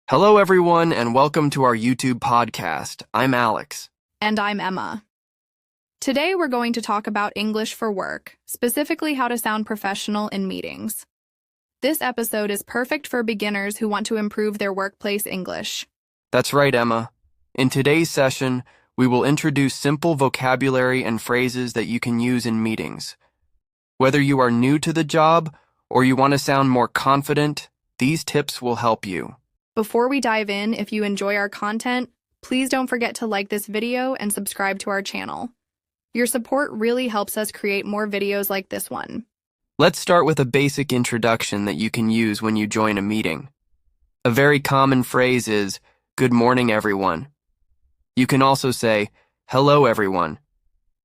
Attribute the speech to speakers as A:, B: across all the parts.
A: Hello, everyone, and welcome to our YouTube podcast. I'm Alex.
B: And I'm Emma. Today we're going to talk about English for work, specifically how to sound professional in meetings. This episode is perfect for beginners who want to improve their workplace English.
A: That's right, Emma. In today's session, we will introduce simple vocabulary and phrases that you can use in meetings. Whether you are new to the job or you want to sound more confident, these tips will help you.
B: Before we dive in, if you enjoy our content, please don't forget to like this video and subscribe to our channel. Your support really helps us create more videos like this one.
A: Let's start with a basic introduction that you can use when you join a meeting. A very common phrase is, "Good morning, everyone." You can also say, "Hello, everyone."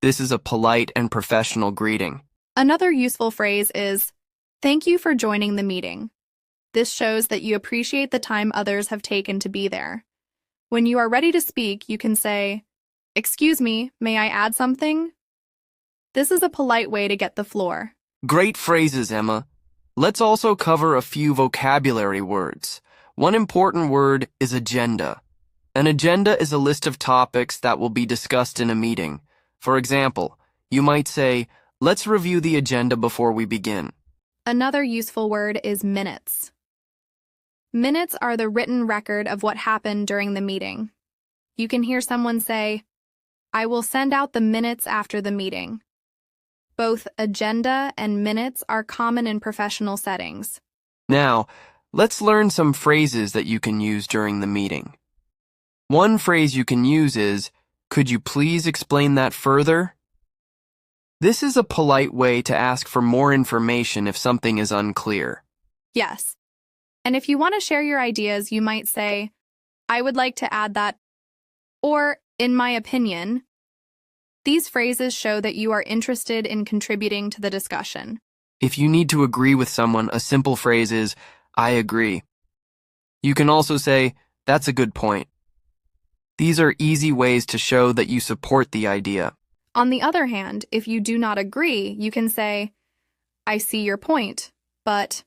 A: This is a polite and professional greeting.
B: Another useful phrase is, "Thank you for joining the meeting." This shows that you appreciate the time others have taken to be there. When you are ready to speak, you can say, "Excuse me, may I add something?" This is a polite way to get the floor.
A: Great phrases, Emma. Let's also cover a few vocabulary words. One important word is agenda. An agenda is a list of topics that will be discussed in a meeting. For example, you might say, "Let's review the agenda before we begin."
B: Another useful word is minutes. Minutes are the written record of what happened during the meeting. You can hear someone say, "I will send out the minutes after the meeting." Both agenda and minutes are common in professional settings.
A: Now, let's learn some phrases that you can use during the meeting. One phrase you can use is, "Could you please explain that further?" This is a polite way to ask for more information if something is unclear.
B: Yes. And if you want to share your ideas, you might say, "I would like to add that," or "in my opinion." These phrases show that you are interested in contributing to the discussion.
A: If you need to agree with someone, a simple phrase is, "I agree." You can also say, "That's a good point." These are easy ways to show that you support the idea.
B: On the other hand, if you do not agree, you can say, "I see your point, but..."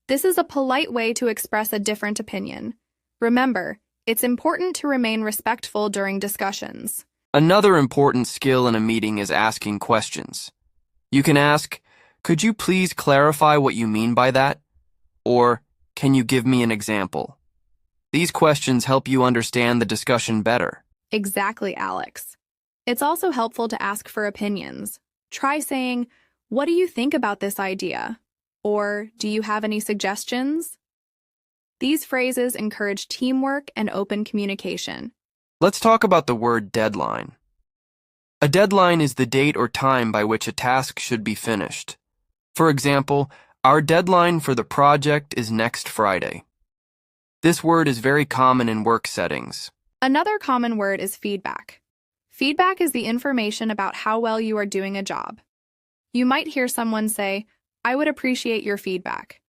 B: This is a polite way to express a different opinion. Remember, it's important to remain respectful during discussions.
A: Another important skill in a meeting is asking questions. You can ask, "Could you please clarify what you mean by that?" Or, "Can you give me an example?" These questions help you understand the discussion better.
B: Exactly, Alex. It's also helpful to ask for opinions. Try saying, "What do you think about this idea?" Or, "Do you have any suggestions?" These phrases encourage teamwork and open communication.
A: Let's talk about the word deadline. A deadline is the date or time by which a task should be finished. For example, our deadline for the project is next Friday. This word is very common in work settings.
B: Another common word is feedback. Feedback is the information about how well you are doing a job. You might hear someone say, "I would appreciate your feedback."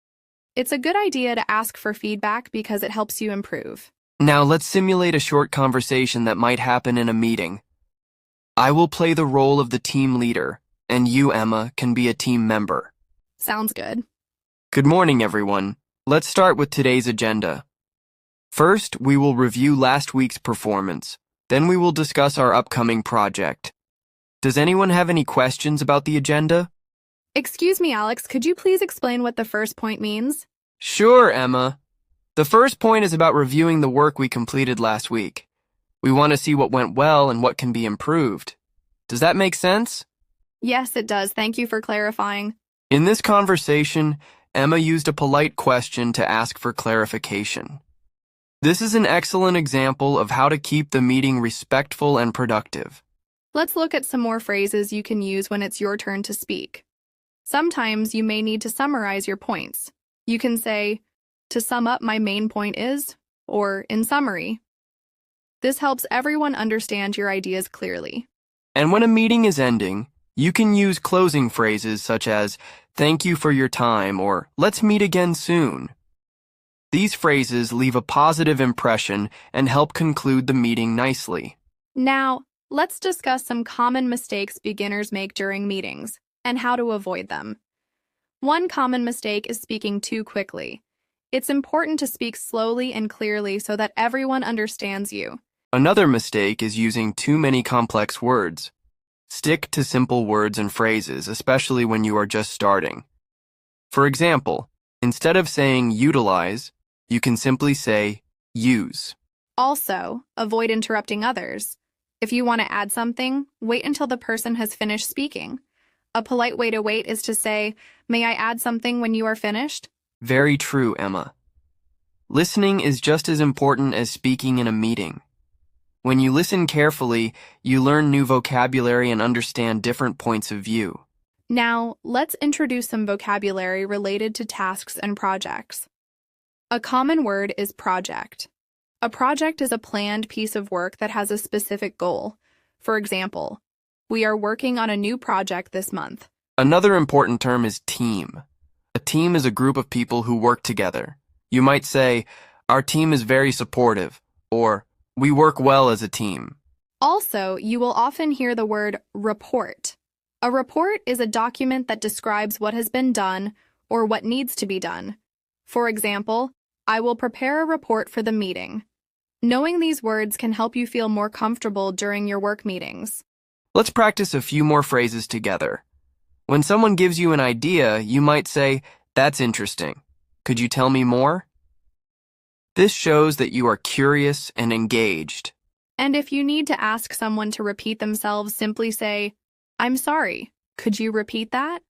B: It's a good idea to ask for feedback because it helps you improve.
A: Now let's simulate a short conversation that might happen in a meeting. I will play the role of the team leader, and you, Emma, can be a team member.
B: Sounds good.
A: Good morning, everyone. Let's start with today's agenda. First, we will review last week's performance. Then we will discuss our upcoming project. Does anyone have any questions about the agenda?
B: Excuse me, Alex, could you please explain what the first point means?
A: Sure, Emma. The first point is about reviewing the work we completed last week. We want to see what went well and what can be improved. Does that make sense?
B: Yes, it does. Thank you for clarifying.
A: In this conversation, Emma used a polite question to ask for clarification. This is an excellent example of how to keep the meeting respectful and productive.
B: Let's look at some more phrases you can use when it's your turn to speak. Sometimes you may need to summarize your points. You can say, "To sum up, my main point is," or "in summary." This helps everyone understand your ideas clearly.
A: And when a meeting is ending, you can use closing phrases such as, "Thank you for your time," or "Let's meet again soon." These phrases leave a positive impression and help conclude the meeting nicely.
B: Now, let's discuss some common mistakes beginners make during meetings and how to avoid them. One common mistake is speaking too quickly. It's important to speak slowly and clearly so that everyone understands you.
A: Another mistake is using too many complex words. Stick to simple words and phrases, especially when you are just starting. For example, instead of saying utilize, you can simply say use.
B: Also, avoid interrupting others. If you want to add something, wait until the person has finished speaking. A polite way to wait is to say, "May I add something when you are finished?"
A: Very true, Emma. Listening is just as important as speaking in a meeting. When you listen carefully, you learn new vocabulary and understand different points of view.
B: Now, let's introduce some vocabulary related to tasks and projects. A common word is project. A project is a planned piece of work that has a specific goal. For example, we are working on a new project this month.
A: Another important term is team. A team is a group of people who work together. You might say, "Our team is very supportive," or "We work well as a team."
B: Also, you will often hear the word report. A report is a document that describes what has been done or what needs to be done. For example, I will prepare a report for the meeting. Knowing these words can help you feel more comfortable during your work meetings.
A: Let's practice a few more phrases together. When someone gives you an idea, you might say, "That's interesting. Could you tell me more?" This shows that you are curious and engaged.
B: And if you need to ask someone to repeat themselves, simply say, "I'm sorry, could you repeat that?"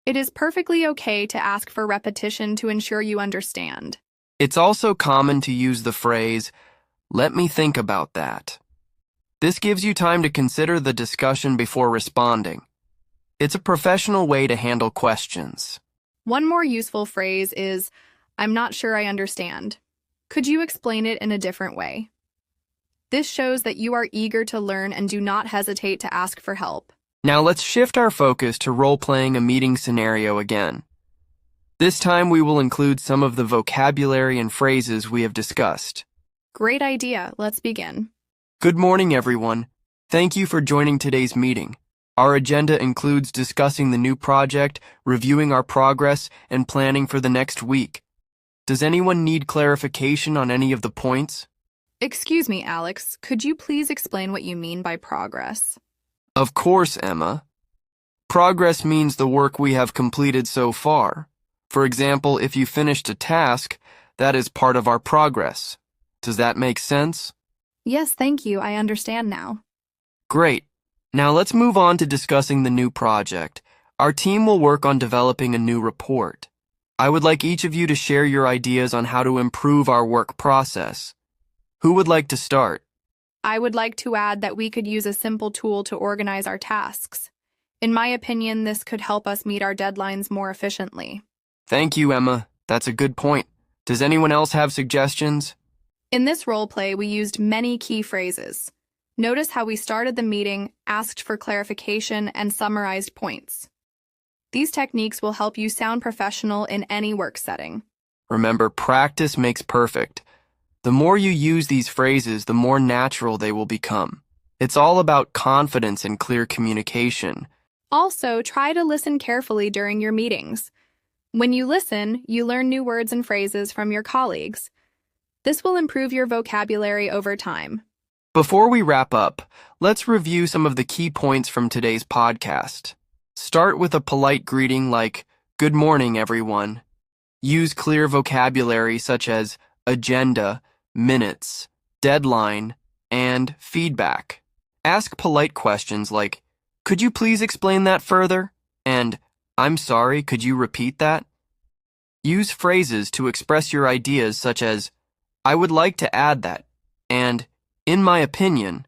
B: It is perfectly okay to ask for repetition to ensure you understand.
A: It's also common to use the phrase, "Let me think about that." This gives you time to consider the discussion before responding. It's a professional way to handle questions.
B: One more useful phrase is, "I'm not sure I understand. Could you explain it in a different way?" This shows that you are eager to learn and do not hesitate to ask for help.
A: Now let's shift our focus to role-playing a meeting scenario again. This time we will include some of the vocabulary and phrases we have discussed.
B: Great idea. Let's begin.
A: Good morning, everyone. Thank you for joining today's meeting. Our agenda includes discussing the new project, reviewing our progress, and planning for the next week. Does anyone need clarification on any of the points?
B: Excuse me, Alex. Could you please explain what you mean by progress?
A: Of course, Emma. Progress means the work we have completed so far. For example, if you finished a task, that is part of our progress. Does that make sense?
B: Yes, thank you. I understand now.
A: Great. Now let's move on to discussing the new project. Our team will work on developing a new report. I would like each of you to share your ideas on how to improve our work process. Who would like to start?
B: I would like to add that we could use a simple tool to organize our tasks. In my opinion, this could help us meet our deadlines more efficiently.
A: Thank you, Emma. That's a good point. Does anyone else have suggestions?
B: In this role play, we used many key phrases. Notice how we started the meeting, asked for clarification, and summarized points. These techniques will help you sound professional in any work setting.
A: Remember, practice makes perfect. The more you use these phrases, the more natural they will become. It's all about confidence and clear communication.
B: Also, try to listen carefully during your meetings. When you listen, you learn new words and phrases from your colleagues. This will improve your vocabulary over time.
A: Before we wrap up, let's review some of the key points from today's podcast. Start with a polite greeting like, "Good morning, everyone." Use clear vocabulary such as agenda, minutes, deadline, and feedback. Ask polite questions like, "Could you please explain that further?" And, "I'm sorry, could you repeat that?" Use phrases to express your ideas such as, "I would like to add that," and, "In my opinion."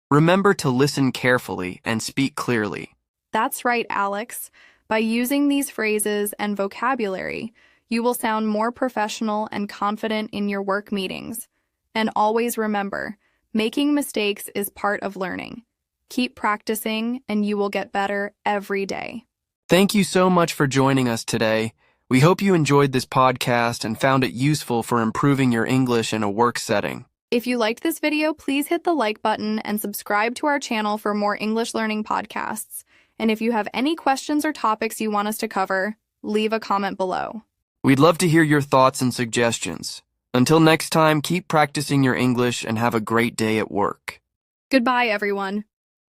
A: Remember to listen carefully and speak clearly.
B: That's right, Alex. By using these phrases and vocabulary, you will sound more professional and confident in your work meetings. And always remember, making mistakes is part of learning. Keep practicing, and you will get better every day.
A: Thank you so much for joining us today. We hope you enjoyed this podcast and found it useful for improving your English in a work setting.
B: If you liked this video, please hit the like button and subscribe to our channel for more English learning podcasts. And if you have any questions or topics you want us to cover, leave a comment below.
A: We'd love to hear your thoughts and suggestions. Until next time, keep practicing your English and have a great day at work.
B: Goodbye, everyone.